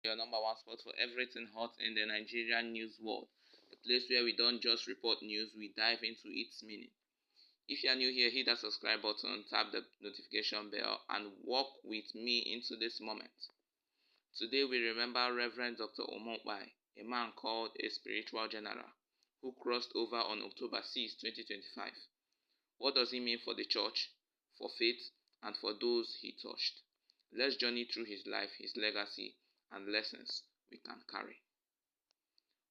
Your number one spot for everything hot in the Nigerian news world. A place where we don't just report news, we dive into its meaning. If you are new here, hit that subscribe button, tap the notification bell, and walk with me into this moment. Today we remember Reverend Dr. Ukpai, a man called a spiritual general, who crossed over on October 6, 2025. What does he mean for the church, for faith, and for those he touched? Let's journey through his life, his legacy, and lessons we can carry.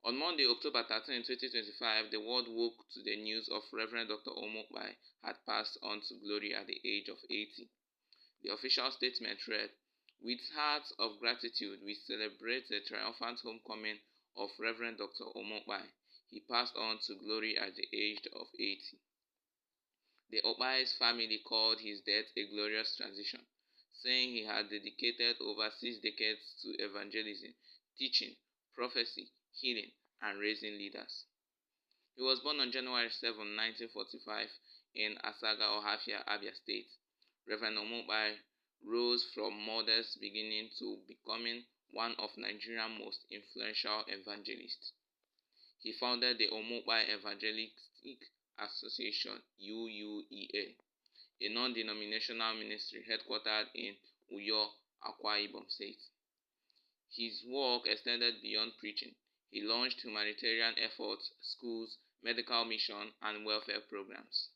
On Monday, October 13, 2025, the world woke to the news of Reverend Dr. Ukpai had passed on to glory at the age of 80. The official statement read, "With hearts of gratitude, we celebrate the triumphant homecoming of Reverend Dr. Ukpai. He passed on to glory at the age of 80. The Ukpai's family called his death a glorious transition, saying he had dedicated over 6 decades to evangelism, teaching, prophecy, healing, and raising leaders. He was born on January 7, 1945 in Asaga, Ohafia, Abia State. Reverend Ukpai rose from modest beginning to becoming one of Nigeria's most influential evangelists. He founded the Ukpai Evangelistic Association (UUEA), a non-denominational ministry headquartered in Uyo, Ukpai Ibom State. His work extended beyond preaching. He launched humanitarian efforts, schools, medical mission, and welfare programs.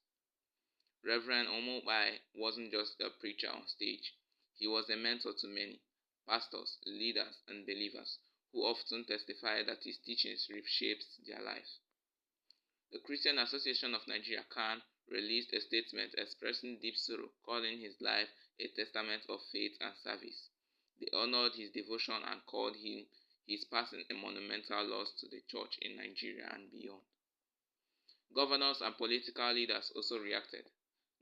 Reverend Ukpai wasn't just a preacher on stage. He was a mentor to many pastors, leaders, and believers who often testify that his teachings reshaped their lives. The Christian Association of Nigeria (CAN) released a statement expressing deep sorrow, calling his life a testament of faith and service. They honored his devotion and called his passing a monumental loss to the church in Nigeria and beyond. Governors and political leaders also reacted.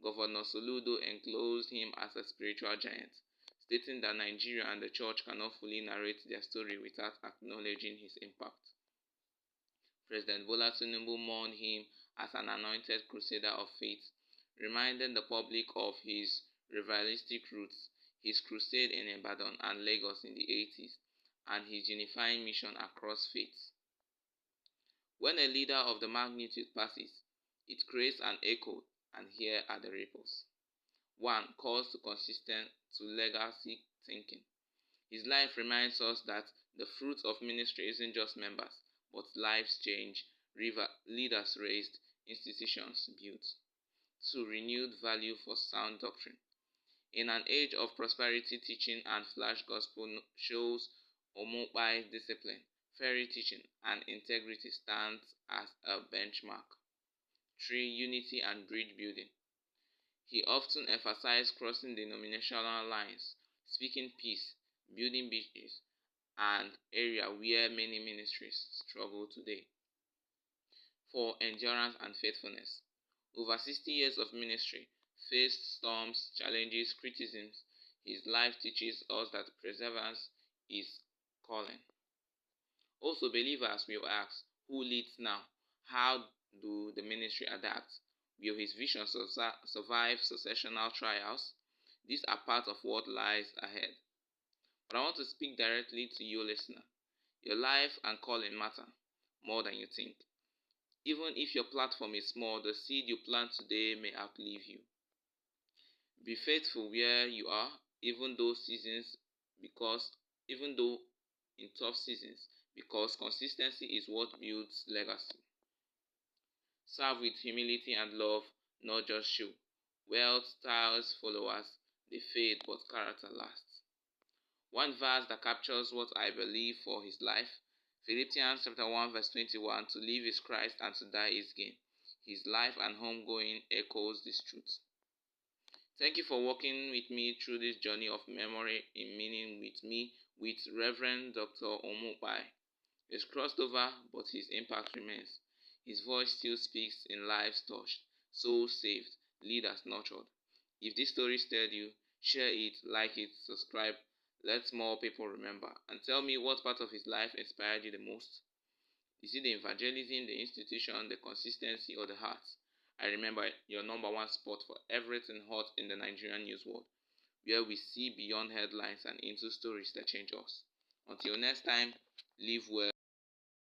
Governor Soludo enclosed him as a spiritual giant, stating that Nigeria and the church cannot fully narrate their story without acknowledging his impact. President Bola Tinubu mourned him as an anointed crusader of faith, reminding the public of his revivalistic roots, his crusade in Ibadan and Lagos in the 80s, and his unifying mission across faiths. When a leader of the magnitude passes, it creates an echo, and here are the ripples. 1. Calls to legacy thinking. His life reminds us that the fruit of ministry isn't just members, but lives changed, leaders raised, institutions built. 2. Renewed value for sound doctrine. In an age of prosperity, teaching and flash gospel shows Ukpai's discipline, fairy teaching, and integrity stands as a benchmark. 3. Unity and bridge building. He often emphasized crossing denominational lines, speaking peace, building bridges, an area where many ministries struggle today. 4. Endurance and faithfulness. Over 60 years of ministry, faced storms, challenges, criticisms. His life teaches us that perseverance is calling. Also, believers will ask, who leads now? How do the ministry adapt? Will his vision survive successional trials? These are part of what lies ahead. But I want to speak directly to you, listener. Your life and calling matter more than you think. Even if your platform is small, the seed you plant today may outlive you. Be faithful where you are, even though in tough seasons, because consistency is what builds legacy. Serve with humility and love, not just show. Wealth, styles, followers, they fade, but character lasts. One verse that captures what I believe for his life, Philippians chapter 1 verse 21, to live is Christ and to die is gain. His life and homegoing echoes this truth. Thank you for walking with me through this journey of memory in meaning with Reverend Dr. Ukpai. He's crossed over, but his impact remains. His voice still speaks in lives touched, souls saved, leaders nurtured. If this story stirred you, share it, like it, subscribe. Let more people remember. And tell me what part of his life inspired you the most. Is it the evangelism, the institution, the consistency, or the heart? I remember your number one spot for everything hot in the Nigerian news world, where we see beyond headlines and into stories that change us. Until next time, live well.